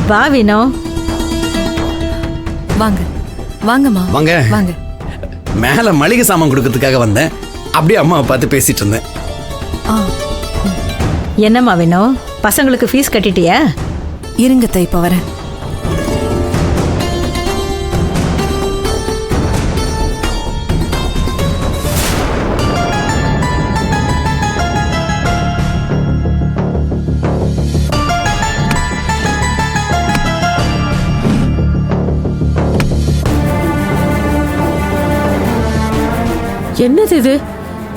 வா வினோ. வாங்க வாங்கம்மா வாங்க வாங்க. மேல மளிகை சாமான் கொடுக்கறதுக்காக வந்தேன். அப்படியே அம்மாவை பார்த்து பேசிட்டு இருந்தேன். என்னம்மா வினோ, பசங்களுக்கு ஃபீஸ் கட்டிட்டியா? இருங்க அத்தை, இப்ப வரேன். என்னது இது?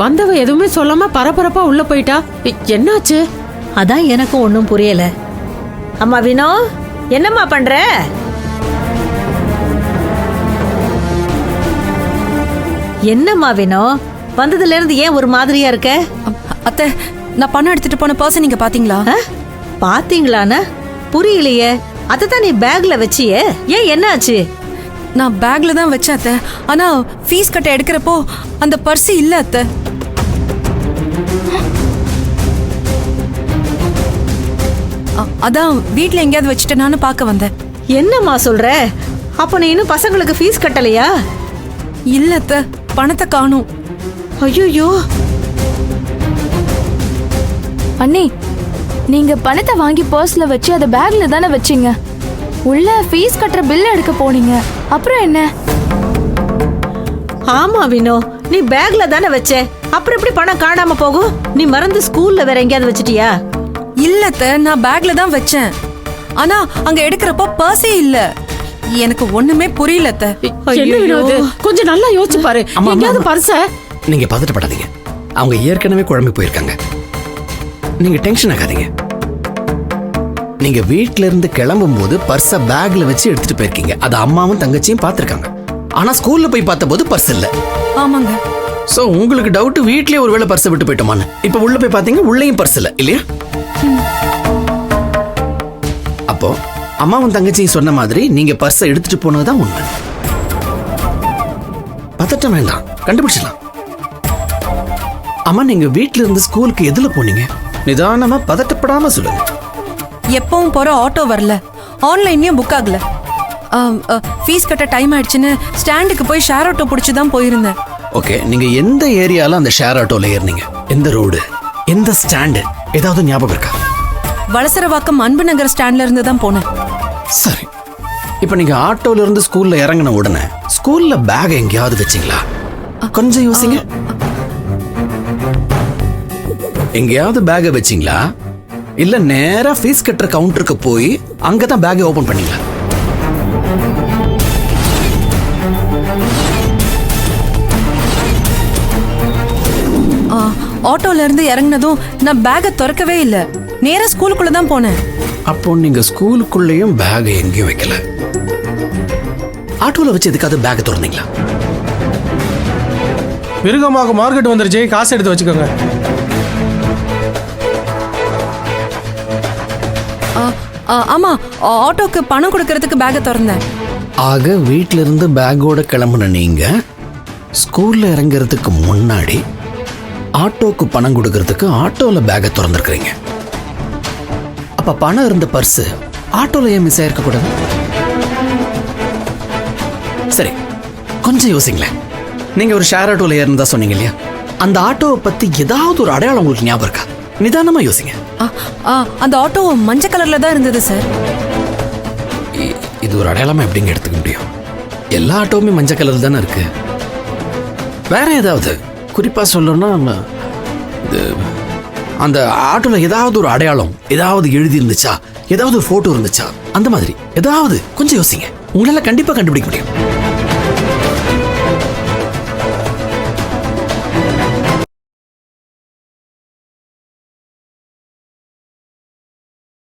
வந்தவ எதுவுமே சொல்லாம பரபரப்பா உள்ள போயிட்டா. என்னாச்சு? அதான் எனக்கும் ஒன்றும் புரியல. அம்மா வினோ, என்னம்மா பண்ற? என்னம்மா வினோ, வந்ததுல இருந்து ஏன் ஒரு மாதிரியா இருக்க? அத்தை, நான் பணம் எடுத்துட்டு போன பர்ஸ் நீங்க பாத்தீங்களா? பாத்தீங்களான்னு புரியலையே. அதான் நீ பேக்ல வச்சியே, ஏன் என்ன ஆச்சு? நான் பேக்ல தான் வச்சேன் அத்தை. ஆனா ஃபீஸ் கட்ட எடுக்கிறப்போ அந்த பர்ஸ் இல்ல அத்தை. அதான் வீட்ல எங்கேயாவது வச்சுட்டேனான்னு பார்க்க வந்தேன். என்னம்மா சொல்ற? அப்ப நீ இன்னும் பசங்களுக்கு ஃபீஸ் கட்டலையா? இல்ல அத்தை, பணத்தை காணும். ஐயோ, அண்ணி, நீங்க பணத்தை வாங்கி பர்ஸ்ல வச்சு அதை பேக்ல தானே வச்சீங்க. உள்ள ஃபீஸ் கட்டுற பில் எடுக்க போனீங்க, அப்புறம் என்ன? ஆமா வினோ, நீ பேக்ல தானே வச்ச, அப்புறம் எப்படி பணம் காணாம போகும்? நீ மறந்து ஸ்கூல்ல வேற எங்கேயாவது வச்சிட்டியா? இல்ல அத்தை, நான் பேக்ல தான் வச்சேன். ஆனா அங்க எடுக்கிறப்போ பர்ஸே இல்ல. எனக்கு ஒண்ணுமே புரியல அத்தை. என்ன வினோது? கொஞ்சம் நல்லா யோசிச்சு பாரு. அம்மா, எங்கயாவது அம்மா, பர்ஸ. நீங்க பதட்டப்படாதீங்க. அவங்க ஏற்கனவே குழம்பி போயிருக்காங்க. நீங்க டென்ஷன் ஆகாதீங்க. நீங்க வீட்ல இருந்து கிளம்பும் போது பர்ஸ பேக்ல வச்சு எடுத்துட்டு போயிருக்கீங்க. அது அம்மாவும் தங்கச்சியும் பார்த்திருக்காங்க. ஆனா ஸ்கூல்ல போய் பார்த்தபோது பர்ஸ் இல்ல. ஆமாங்க. சோ உங்களுக்கு டவுட் வீட்லயே ஒருவேளை பர்ஸை விட்டு போயிட்டோமான்னு. இப்ப உள்ள போய் பாத்தீங்க, உள்ளேயும் பர்ஸ் இல்ல இல்லையா? அப்போ அம்மாவும் தங்கச்சியும் சொன்ன மாதிரி நீங்க பர்ஸை எடுத்துட்டு போனதுதான் உண்மை. பதட்டம் வேண்டாம், கண்டுபிடிச்சிடலாம். அம்மா, நீங்க வீட்ல இருந்து ஸ்கூலுக்கு எதுல போனீங்க? நிதானமா பதட்டப்படாம சொல்லுங்க. எப்பவும் போற ஆட்டோ வரல, ஆன்லைன்லயும் புக் ஆகல. ஃபீஸ் கட்ட டைம் ஆயிடுச்சுன்னு ஸ்டாண்டுக்கு போய் ஷேர் ஆட்டோ பிடிச்சி தான் போயிருந்தேன். ஓகே, நீங்க எந்த ஏரியால அந்த ஷேர் ஆட்டோல ஏறினீங்க? எந்த ரோடு, எந்த ஸ்டாண்டு, ஏதாவது ஞாபகம் இருக்கா? வலசரவாக்கம் அன்பு நகர் ஸ்டாண்ட்ல இருந்து தான் போனேன். சரி, இப்ப நீங்க ஆட்டோல இருந்து ஸ்கூல்ல இறங்கின உடனே ஸ்கூல்ல பேக் எங்கேயாவது வச்சீங்களா? கொஞ்சம் யோசிங்க. எங்கேயாவது பேக வச்சீங்களா? இல்ல நேரா ஃபீஸ் கட்டுற கவுண்டருக்கு போய் அங்கதான் பேக்கை ஓபன் பண்ணீங்களா? ஆட்டோல இருந்து இறங்கினதும் நான் பேக்கை திறக்கவே இல்லை. நேரா ஸ்கூலுக்குள்ள தான் போனேன். அப்போ நீங்க ஸ்கூலுக்குள்ளேயும் பேக் எங்கேயும் வைக்கல. ஆட்டோல வச்சு எதுக்காவது பேக் திறந்தீங்களா? மிருகமாக மார்க்கெட் வந்துருச்சு, காசு எடுத்து வச்சுக்கோங்க. ஆமா, ஆட்டோக்கு பணம் கொடுக்கறதுக்கு பேக்கை திறந்தேன். ஆக வீட்ல இருந்து பேக்கோட கிளம்புன நீங்க ஸ்கூல்ல இறங்குறதுக்கு முன்னாடி ஆட்டோக்கு பணம் கொடுக்கறதுக்கு ஆட்டோல பேக்கை திறந்துருக்கீங்க. அப்ப பணம் இருந்த பர்ஸ் ஆட்டோல ஏன் மிஸ் ஆயிருக்க கூடாது? சரி, கொஞ்சம் யோசிங்களேன். நீங்க ஒரு ஷேர் ஆட்டோல ஏறினதா சொன்னீங்க இல்லையா? அந்த ஆட்டோவை பத்தி ஏதாவது ஒரு அடையாளம் உங்களுக்கு ஞாபகம் இருக்கா? நிதானமா யோசிங்க. அந்த ஆட்டோ மஞ்சள் கலர்ல தான் இருந்தது சார். இது ஒரு அடையாளமா எப்படிங்க எடுத்துக்க முடியும்? எல்லா ஆட்டோவுமே மஞ்சள் கலர் தானே இருக்கு. வேற ஏதாவது குறிப்பா சொல்லணும்னா, அந்த ஆட்டோல ஏதாவது ஒரு அடையாளம், ஏதாவது எழுதி இருந்துச்சா, ஏதாவது ஒரு போட்டோ இருந்துச்சா, அந்த மாதிரி ஏதாவது கொஞ்சம் யோசிங்க. உங்களால கண்டிப்பா கண்டுபிடிக்க முடியும்.